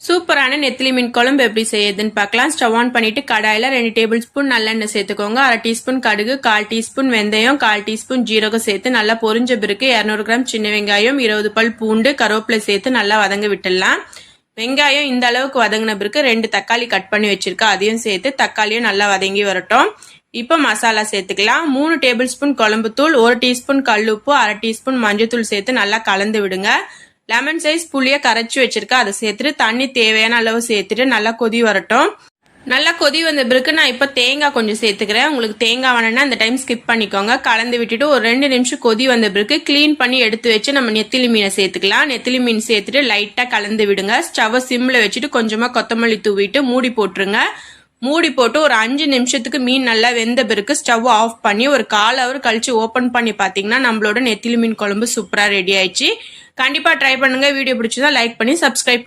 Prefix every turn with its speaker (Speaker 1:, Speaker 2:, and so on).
Speaker 1: சூப்பரான நெத்திலி மீன் குழம்பு எப்படி செய்யுதுன்னு பார்க்கலாம். ஸ்டவ் ஆன் பண்ணிட்டு கடாயில 2 டேபிள் ஸ்பூன் நல்லெண்ணெய் சேர்த்துக்கோங்க. 1/2 டீஸ்பூன் கடுகு, 1/4 டீஸ்பூன் வெந்தயம், 1/4 டீஸ்பூன் ஜீரகம் சேர்த்து நல்லா பொரிஞ்ச பிறகு 200 கிராம் சின்ன வெங்காயம், 20 பல் பூண்டு, கருவேப்பிலை சேர்த்து நல்லா வதங்க விட்டுடலாம். வெங்காயம் இந்த அளவுக்கு வதங்கின பிறகு 2 தக்காளி கட் பண்ணி வச்சிருக்கேன், அதையும் சேர்த்து தக்காளியும் நல்லா வதங்கி வரட்டும். இப்போ மசாலா சேர்த்துக்கலாம். 3 டேபிள் ஸ்பூன் குழம்பு தூள், 1 டீஸ்பூன் கல்லுப்பு, 1/2 டீஸ்பூன் மஞ்சத்தூள் சேர்த்து நல்லா கலந்து விடுங்க. லெமன் சைஸ் புளியை கரைச்சி வச்சிருக்கேன், அதை சேர்த்துட்டு தண்ணி தேவையான அளவு சேர்த்துட்டு நல்லா கொதி வரட்டும். நல்லா கொதி வந்த பிறகு நான் இப்போ தேங்காய் கொஞ்சம் சேர்த்துக்கிறேன். உங்களுக்கு தேங்காய் வேணும்னா அந்த டைம் ஸ்கிப் பண்ணிக்கோங்க. கலந்து விட்டுட்டு ஒரு 2 நிமிஷம் கொதி வந்த பிறகு க்ளீன் பண்ணி எடுத்து வச்சு நம்ம நெத்திலி மீனை சேர்த்துக்கலாம். நெத்திலி மீன் சேர்த்துட்டு லைட்டாக கலந்து விடுங்க. ஸ்டவ்வை சிம்மில் வச்சுட்டு கொஞ்சமாக கொத்தமல்லி தூவிட்டு மூடி போட்டுருங்க. மூடி போட்டு ஒரு 5 நிமிஷத்துக்கு மீன் நல்லா வெந்த பிறகு ஸ்டவ் ஆஃப் பண்ணி ஒரு 1/4 ஹவர் கழிச்சு ஓப்பன் பண்ணி பார்த்தீங்கன்னா நம்மளோட நெத்திலி மீன் குழம்பு சூப்பராக ரெடி ஆயிடுச்சு. கண்டிப்பாக ட்ரை பண்ணுங்க. வீடியோ பிடிச்சதா லைக் பண்ணி சப்ஸ்கிரைப் பண்ணுங்க.